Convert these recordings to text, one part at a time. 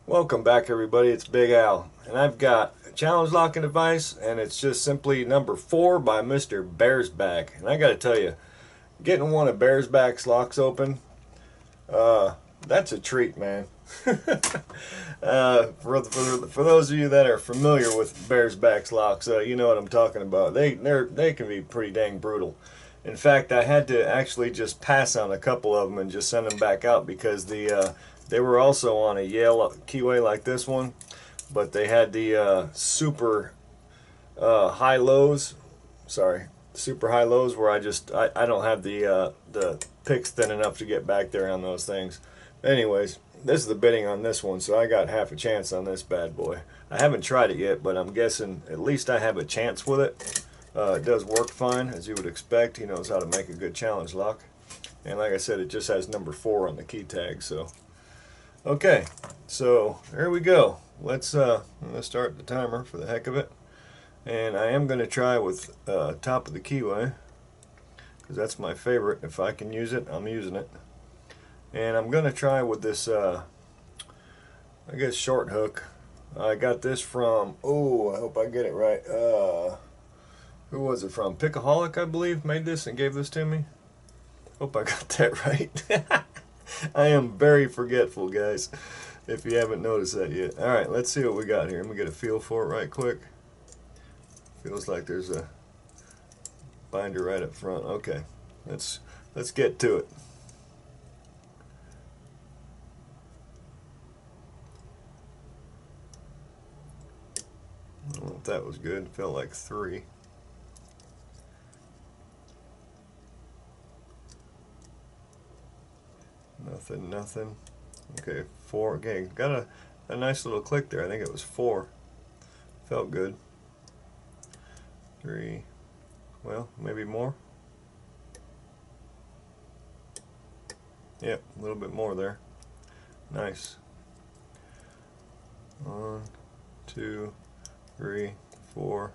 Welcome back, everybody. It's Big Al, and I've got a challenge locking device, and it's just simply number 4 by Mr. Bearsback. And I got to tell you, getting one of Bearsback's locks open, that's a treat, man. For those of you that are familiar with Bearsback's locks, you know what I'm talking about. They can be pretty dang brutal. In fact, I had to actually just pass on a couple of them and just send them back out because they were also on a Yale keyway like this one, but they had the super high lows. Sorry, super high lows where I don't have the picks thin enough to get back there on those things. Anyways, this is the bidding on this one, so I got half a chance on this bad boy. I haven't tried it yet, but I'm guessing at least I have a chance with it. It does work fine, as you would expect. He knows how to make a good challenge lock. And like I said, it just has number 4 on the key tag, so. Okay, so there we go. I'm gonna start the timer for the heck of it. And I am gonna try with top of the keyway, because that's my favorite. If I can use it, I'm using it. And I'm gonna try with this, I guess, short hook. I got this from, oh, I hope I get it right. Who was it from? Pickaholic, I believe, made this and gave this to me. Hope I got that right. I am very forgetful, guys, if you haven't noticed that yet. Alright, let's see what we got here. Let me get a feel for it right quick. Feels like there's a binder right up front. Okay, let's get to it. I don't know if that was good. Felt like 3. Nothing. Okay, 4. Okay, got a nice little click there. I think it was 4. Felt good. 3. Well, maybe more. Yep, a little bit more there. Nice. 1, 2, 3, 4.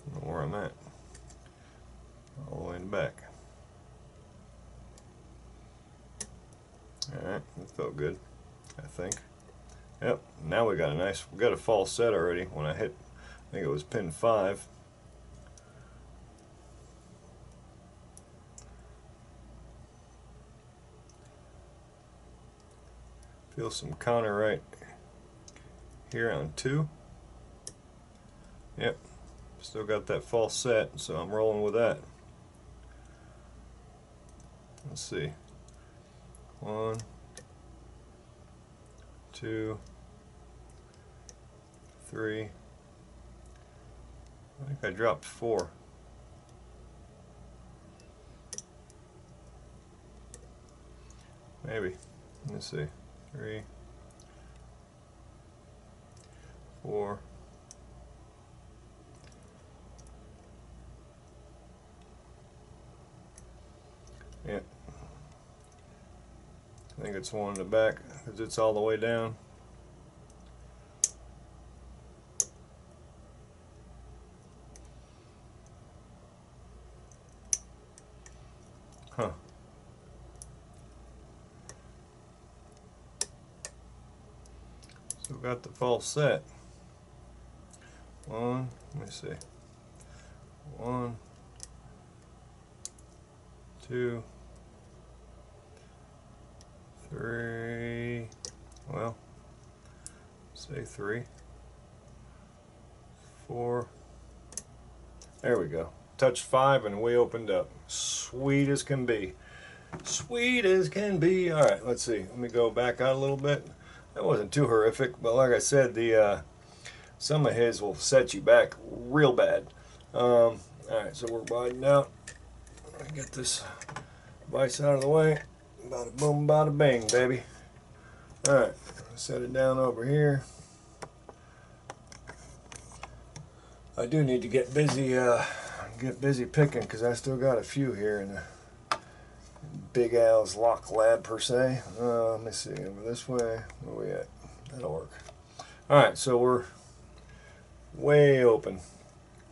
I don't know where I'm at. All the way in the back. Alright, that felt good, I think. Yep, now we got a false set already when I hit, I think it was pin 5. Feel some counter right here on 2. Yep, still got that false set, so I'm rolling with that. Let's see. 1, 2, 3. I think I dropped 4. Maybe. Let's see. 3, 4. Yeah. I think it's one in the back because it's all the way down. Huh. Still got the false set. 1, let me see. 1, 2, 3, well, say 3, 4. There we go. Touched 5 and we opened up. Sweet as can be. Sweet as can be. Alright, let's see. Let me go back out a little bit. That wasn't too horrific, but like I said, some of his will set you back real bad. Alright, so we're widening out. Get this device out of the way. Bada boom, bada bang, baby. Alright, set it down over here. I do need to get busy picking because I still got a few here in the Big Al's lock lab per se. Let me see, over this way. Where we at? That'll work. Alright, so we're way open.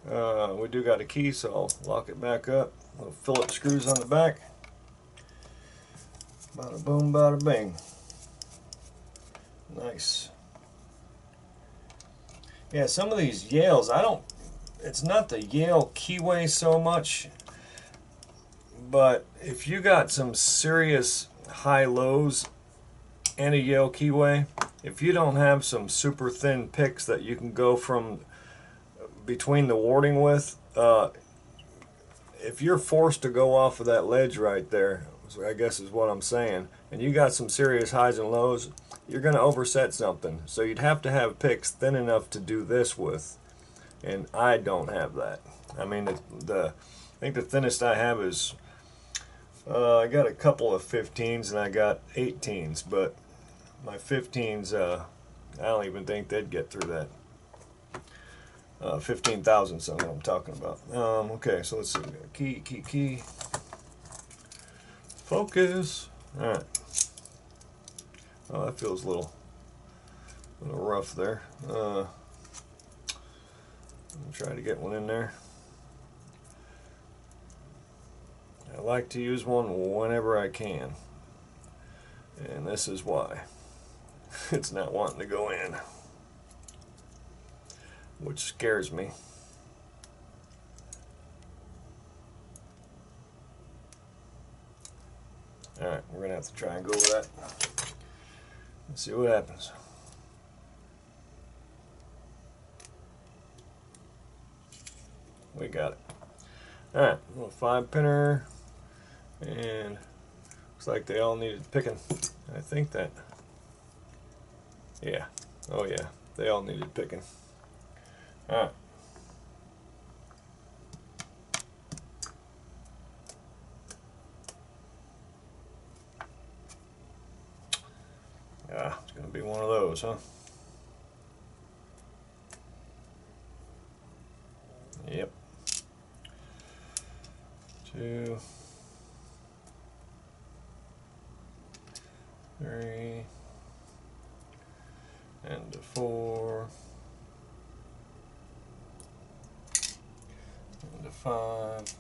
We do got a key, so I'll lock it back up. Little Phillips screws on the back. Bada boom, bada bing. Nice. Yeah, some of these Yales, it's not the Yale keyway so much, but if you got some serious high lows and a Yale keyway, if you don't have some super thin picks that you can go from between the warding with, if you're forced to go off of that ledge right there, I guess is what I'm saying, and you got some serious highs and lows, you're going to overset something. So you'd have to have picks thin enough to do this with, and I don't have that. I mean, I think the thinnest I have is, I got a couple of 15s and I got 18s, but my 15s, I don't even think they'd get through that. 15 thousandths is what I'm talking about. Okay, so let's see. Key. Focus. Alright. Oh, that feels a little rough there. I'm try to get one in there. I like to use one whenever I can. And this is why. It's not wanting to go in, which scares me. Alright, we're going to have to try and go with that. Let's see what happens. We got it. Alright, little 5-pinner. And looks like they all needed picking. I think that, yeah, oh yeah, they all needed picking. Alright. Ah, it's going to be one of those, huh? Yep. 2, 3, and a 4, and a 5.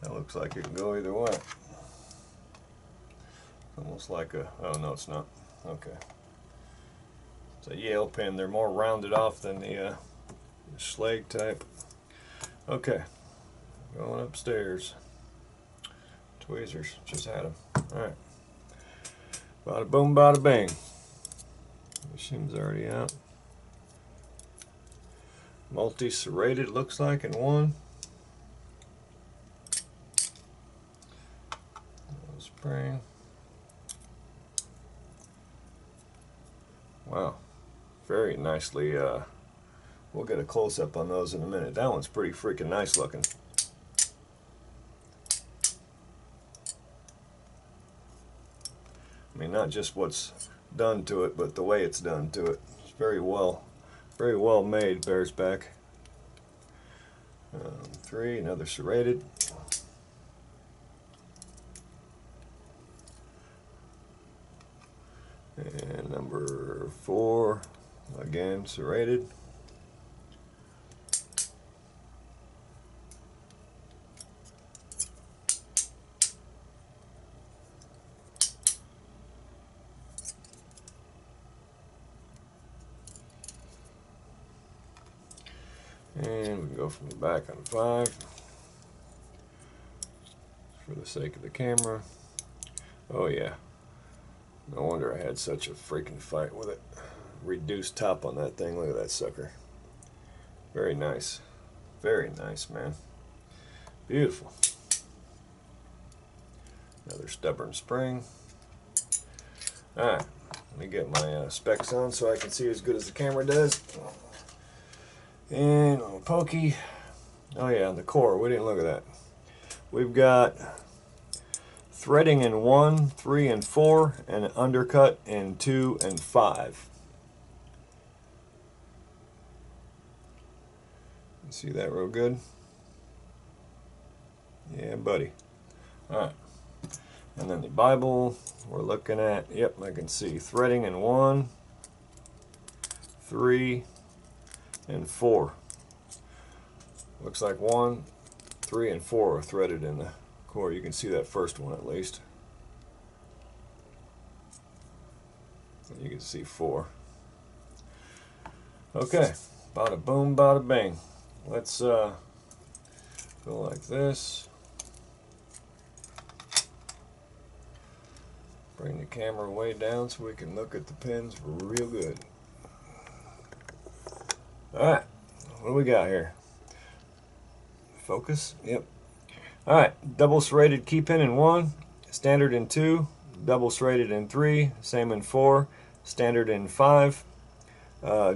That looks like it can go either way. Almost like a, oh no, it's not. Okay. It's a Yale pin. They're more rounded off than the Schlage type. Okay. Going upstairs. Tweezers. Just had them. Alright. Bada boom, bada bang. Machine's already out. Multi-serrated looks like in one. Spring. Wow. Very nicely, we'll get a close-up on those in a minute. That one's pretty freaking nice looking. I mean, not just what's done to it, but the way it's done to it. It's very well made, Bearsback. 3, another serrated. And number 4, again serrated. And we can go from the back on 5 for the sake of the camera. Oh yeah. No wonder I had such a freaking fight with it. Reduced top on that thing. Look at that sucker. Very nice. Very nice, man. Beautiful. Another stubborn spring. Alright. Let me get my specs on so I can see as good as the camera does. And a pokey. Oh yeah, the core. We didn't look at that. We've got threading in 1, 3, and 4, and an undercut in 2 and 5. You see that real good? Yeah, buddy. Alright. And then the Bible, we're looking at, yep, I can see threading in 1, 3, and 4. Looks like 1, 3, and 4 are threaded in the core. You can see that first one at least. You can see 4. Okay, bada boom, bada bang. Let's go like this. Bring the camera way down so we can look at the pins real good. Alright, what do we got here? Focus? Yep. Alright, double serrated key pin in 1, standard in 2, double serrated in 3, same in 4, standard in 5.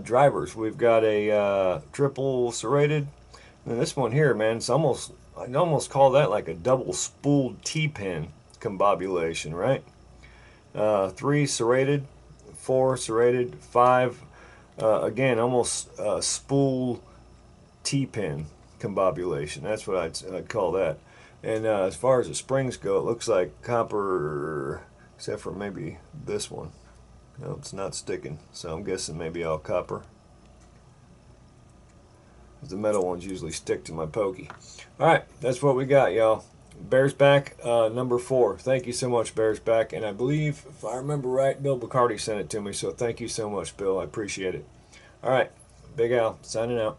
Drivers, we've got a triple serrated, and this one here, man, it's almost, I'd almost call that like a double spooled T-pin combobulation, right? 3 serrated, 4 serrated, 5, again, almost spool T-pin combobulation. That's what I'd call that. And as far as the springs go, it looks like copper, except for maybe this one. No, it's not sticking, so I'm guessing maybe all copper. The metal ones usually stick to my pokey. Alright, that's what we got, y'all. Bearsback, number 4. Thank you so much, Bearsback. And I believe, if I remember right, Bill Bacardi sent it to me, so thank you so much, Bill. I appreciate it. Alright, Big Al, signing out.